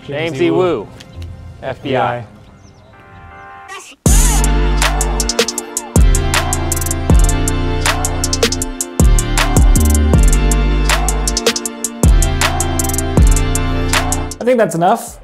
James E. Wu, FBI. I think that's enough.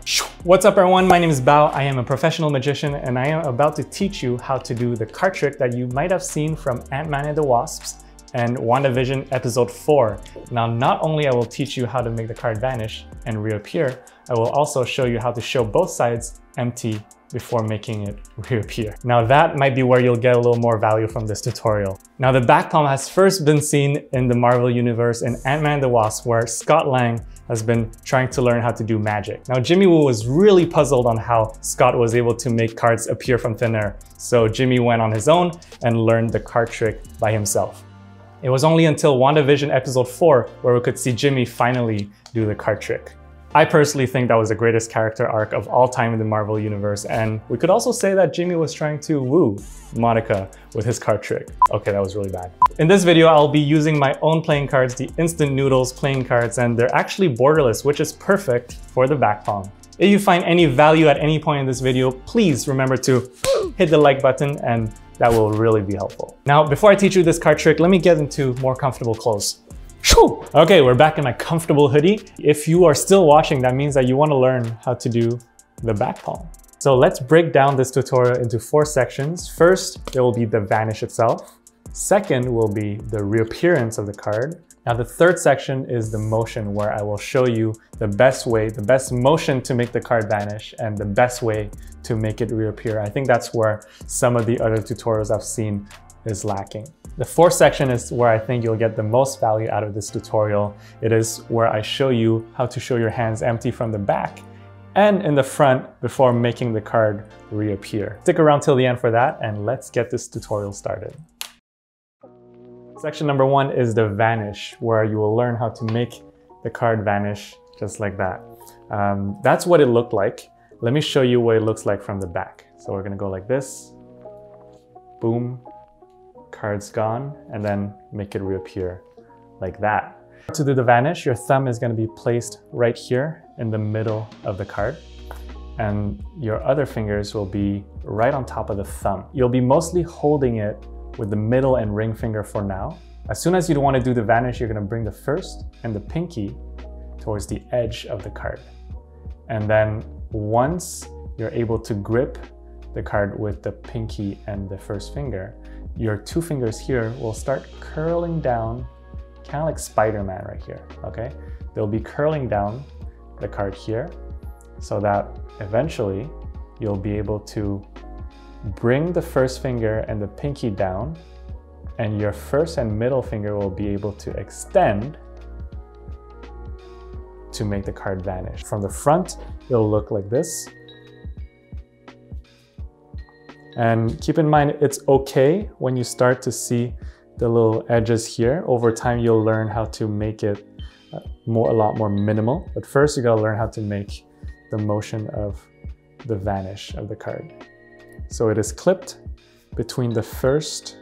What's up everyone, my name is Bao. I am a professional magician and I am about to teach you how to do the card trick that you might have seen from Ant-Man and the Wasp and WandaVision episode 4. Now, not only I will teach you how to make the card vanish and reappear, I will also show you how to show both sides empty before making it reappear. Now that might be where you'll get a little more value from this tutorial. Now the Backpalm has first been seen in the Marvel Universe in Ant-Man the Wasp, where Scott Lang has been trying to learn how to do magic. Now Jimmy Woo was really puzzled on how Scott was able to make cards appear from thin air. So Jimmy went on his own and learned the card trick by himself. It was only until WandaVision episode 4 where we could see Jimmy finally do the card trick. I personally think that was the greatest character arc of all time in the Marvel Universe, and we could also say that Jimmy was trying to woo Monica with his card trick. Okay, that was really bad. In this video, I'll be using my own playing cards, the Instant Noodles playing cards, and they're actually borderless, which is perfect for the Backpalm. If you find any value at any point in this video, please remember to hit the like button, and that will really be helpful. Now, before I teach you this card trick, let me get into more comfortable clothes. Okay, we're back in my comfortable hoodie. If you are still watching, that means that you want to learn how to do the Backpalm. So let's break down this tutorial into 4 sections. First, there will be the vanish itself. Second will be the reappearance of the card. Now the third section is the motion, where I will show you the best way, the best motion to make the card vanish and the best way to make it reappear. I think that's where some of the other tutorials I've seen is lacking. The fourth section is where I think you'll get the most value out of this tutorial. It is where I show you how to show your hands empty from the back and in the front before making the card reappear. Stick around till the end for that, and let's get this tutorial started. Section number 1 is the vanish, where you will learn how to make the card vanish just like that. That's what it looked like. Let me show you what it looks like from the back. So we're gonna go like this, boom, card's gone, and then make it reappear like that. To do the vanish, your thumb is going to be placed right here in the middle of the card, and your other fingers will be right on top of the thumb. You'll be mostly holding it with the middle and ring finger for now. As soon as you want to do the vanish, you're going to bring the first and the pinky towards the edge of the card. And then once you're able to grip the card with the pinky and the first finger, your 2 fingers here will start curling down, kind of like Spider-Man right here, okay? They'll be curling down the card here so that eventually you'll be able to bring the first finger and the pinky down, and your first and middle finger will be able to extend to make the card vanish. From the front, it'll look like this. And keep in mind, it's okay when you start to see the little edges here. Over time, you'll learn how to make it a lot more minimal. But first, you gotta learn how to make the motion of the vanish of the card. So it is clipped between the first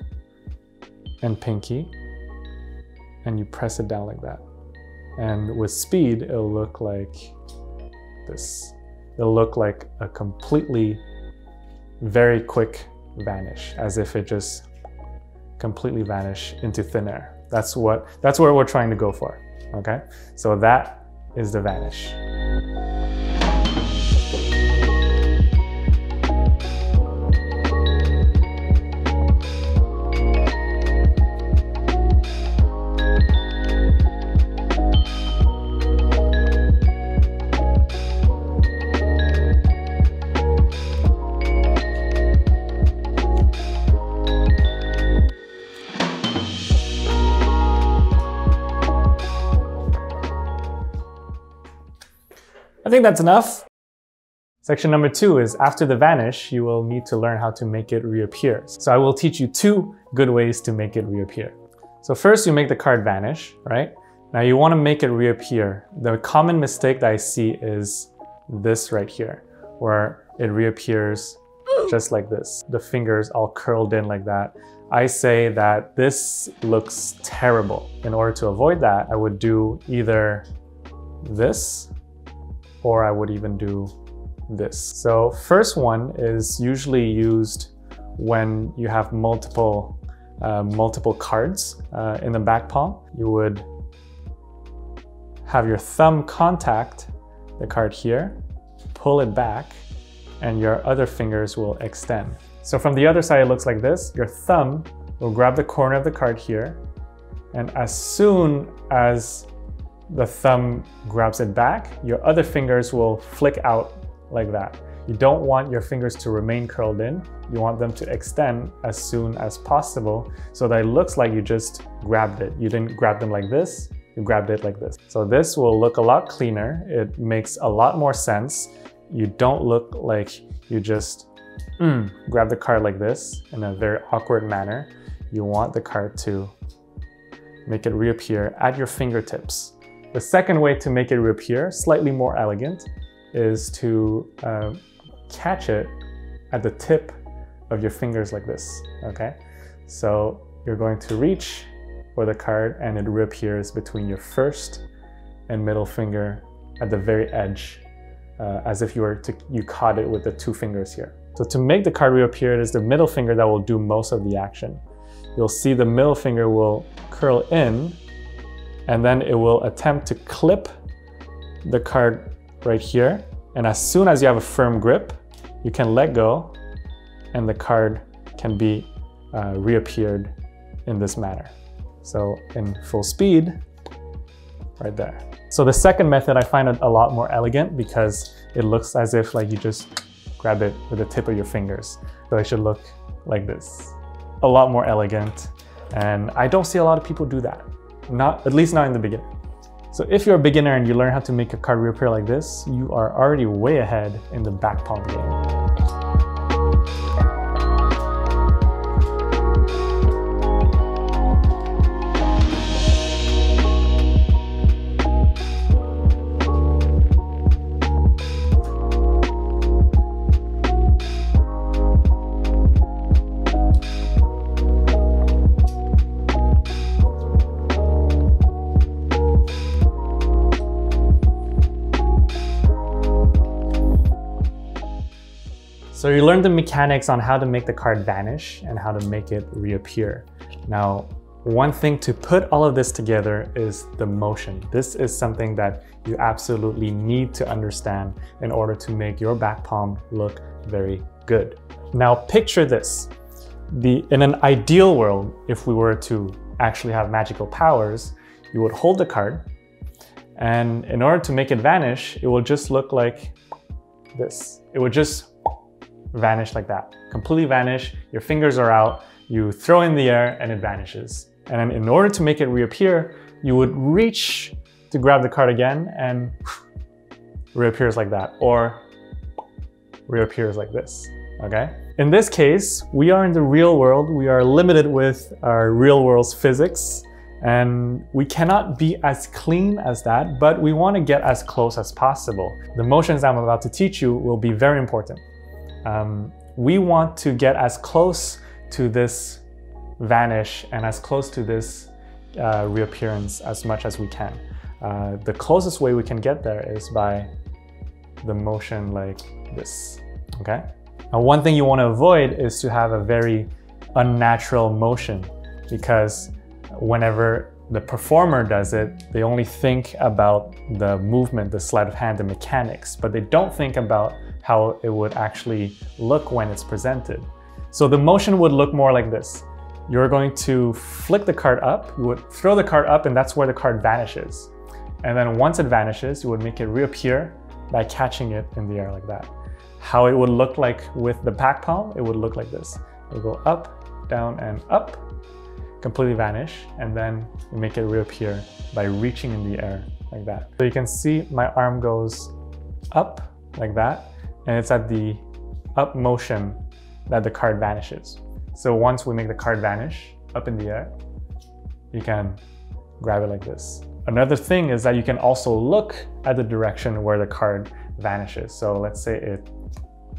and pinky, and you press it down like that. And with speed, it'll look like this. It'll look like a completely very quick vanish, as if it just completely vanished into thin air. That's what we're trying to go for, okay? So that is the vanish. I think that's enough. Section number 2 is after the vanish, you will need to learn how to make it reappear. So I will teach you 2 good ways to make it reappear. So first, you make the card vanish, right? Now you want to make it reappear. The common mistake that I see is this right here, where it reappears just like this. The fingers all curled in like that. I say that this looks terrible. In order to avoid that, I would do either this or I would even do this. So first one is usually used when you have multiple cards in the back palm. You would have your thumb contact the card here, pull it back, and your other fingers will extend. So from the other side, it looks like this. Your thumb will grab the corner of the card here, and as soon as the thumb grabs it back, your other fingers will flick out like that. You don't want your fingers to remain curled in. You want them to extend as soon as possible so that it looks like you just grabbed it. You didn't grab them like this, you grabbed it like this. So this will look a lot cleaner. It makes a lot more sense. You don't look like you just grab the card like this in a very awkward manner. You want the card to make it reappear at your fingertips. The second way to make it reappear, slightly more elegant, is to catch it at the tip of your fingers like this, okay? So you're going to reach for the card and it reappears between your first and middle finger at the very edge, as if you caught it with the two fingers here. So to make the card reappear, it is the middle finger that will do most of the action. You'll see the middle finger will curl in, and then it will attempt to clip the card right here. And as soon as you have a firm grip, you can let go and the card can be reappeared in this manner. So in full speed, right there. So the second method I find it a lot more elegant because it looks as if like you just grab it with the tip of your fingers. So it should look like this. A lot more elegant. And I don't see a lot of people do that. At least not in the beginning. So if you're a beginner and you learn how to make a card reappear like this, you are already way ahead in the back palm game. So you learned the mechanics on how to make the card vanish and how to make it reappear. Now, one thing to put all of this together is the motion. This is something that you absolutely need to understand in order to make your back palm look very good. Now picture this. In an ideal world, if we were to actually have magical powers, you would hold the card, and in order to make it vanish, it will just look like this. It would just vanish like that, completely vanish. Your fingers are out, you throw in the air and it vanishes. And then in order to make it reappear, you would reach to grab the card again and reappears like that, or reappears like this, okay? In this case, we are in the real world. We are limited with our real world's physics, and we cannot be as clean as that, but we want to get as close as possible. The motions I'm about to teach you will be very important. We want to get as close to this vanish and as close to this reappearance as much as we can. The closest way we can get there is by the motion like this, okay? Now, one thing you want to avoid is to have a very unnatural motion, because whenever the performer does it, they only think about the movement, the sleight of hand, the mechanics, but they don't think about how it would actually look when it's presented. So the motion would look more like this. You're going to flick the card up, you would throw the card up, and that's where the card vanishes. And then once it vanishes, you would make it reappear by catching it in the air like that. How it would look like with the back palm, it would look like this. It would go up, down, and up, completely vanish, and then you make it reappear by reaching in the air like that. So you can see my arm goes up like that, and it's at the up motion that the card vanishes. So once we make the card vanish up in the air, you can grab it like this. Another thing is that you can also look at the direction where the card vanishes. So let's say it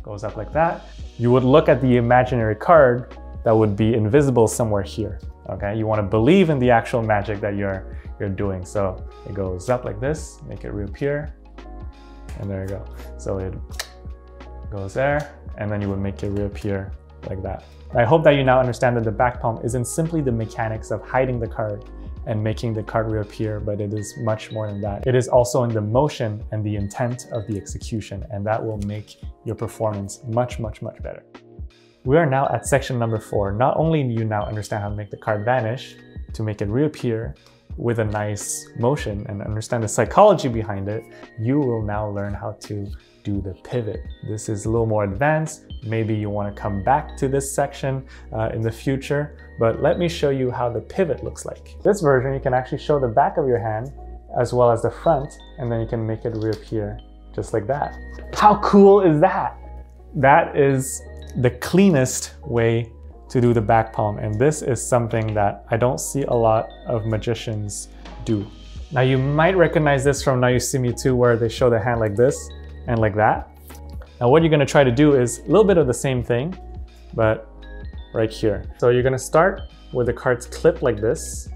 goes up like that. You would look at the imaginary card that would be invisible somewhere here, okay? You want to believe in the actual magic that you're doing. So it goes up like this, make it reappear and there you go. So it goes there, and then you would make it reappear like that. I hope that you now understand that the back palm isn't simply the mechanics of hiding the card and making the card reappear, but it is much more than that. It is also in the motion and the intent of the execution, and that will make your performance much, much, much better. We are now at section number 4. Not only do you now understand how to make the card vanish, to make it reappear with a nice motion and understand the psychology behind it, you will now learn how to do the pivot. This is a little more advanced. Maybe you want to come back to this section in the future, but let me show you how the pivot looks like. This version, you can actually show the back of your hand as well as the front, and then you can make it reappear just like that. How cool is that? That is the cleanest way to do the back palm, and this is something that I don't see a lot of magicians do. Now you might recognize this from Now You See Me Too, where they show the hand like this and like that. Now what you're gonna try to do is a little bit of the same thing, but right here. So you're gonna start with the cards clipped like this,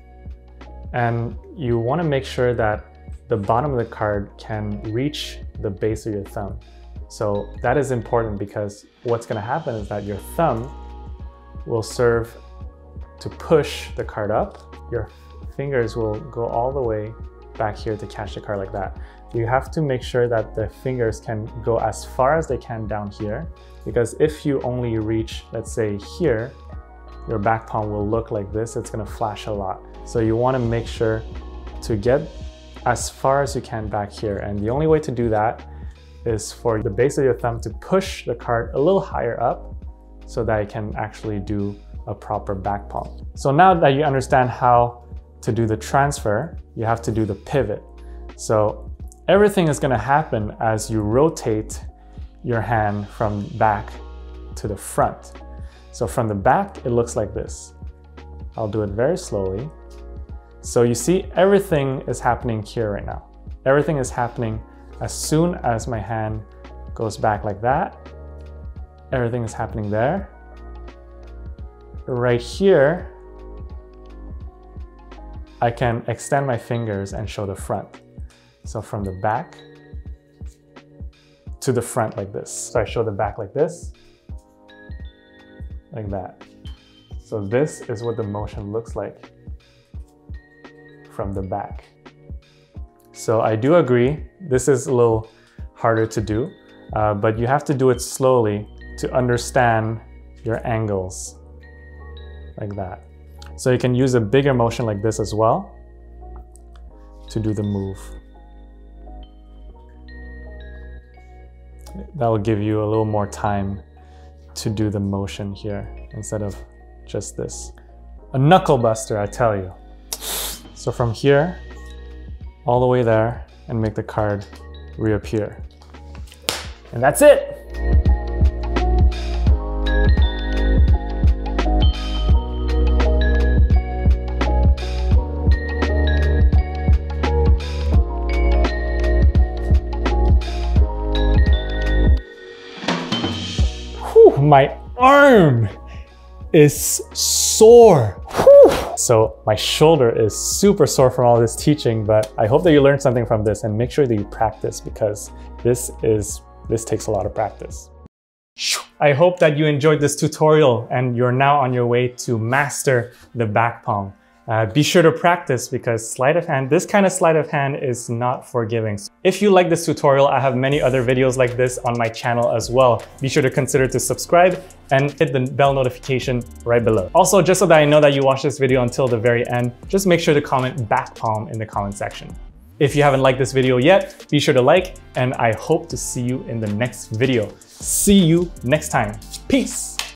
and you wanna make sure that the bottom of the card can reach the base of your thumb. So that is important, because what's gonna happen is that your thumb will serve to push the card up. Your fingers will go all the way back here to catch the card like that. You have to make sure that the fingers can go as far as they can down here, because if you only reach, let's say here, your back palm will look like this. It's gonna flash a lot. So you wanna make sure to get as far as you can back here. And the only way to do that is for the base of your thumb to push the card a little higher up so that it can actually do a proper back palm. So now that you understand how to do the transfer, you have to do the pivot. So everything is gonna happen as you rotate your hand from back to the front. So from the back, it looks like this. I'll do it very slowly. So you see, everything is happening here right now. Everything is happening as soon as my hand goes back like that. Everything is happening there. Right here, I can extend my fingers and show the front. So from the back to the front like this. So I show the back like this, like that. So this is what the motion looks like from the back. So I do agree, this is a little harder to do, but you have to do it slowly to understand your angles like that. So you can use a bigger motion like this as well to do the move. That will give you a little more time to do the motion here instead of just this. A knuckle buster, I tell you. So from here, all the way there, and make the card reappear. And that's it! Whew, my arm is sore. Whew. So my shoulder is super sore from all this teaching, but I hope that you learned something from this, and make sure that you practice, because this takes a lot of practice. I hope that you enjoyed this tutorial and you're now on your way to master the back palm. Be sure to practice, because sleight of hand, this kind of sleight of hand is not forgiving. If you like this tutorial, I have many other videos like this on my channel as well. Be sure to consider to subscribe and hit the bell notification right below. Also, just so that I know that you watched this video until the very end, just make sure to comment back palm in the comment section. If you haven't liked this video yet, be sure to like, and I hope to see you in the next video. See you next time. Peace.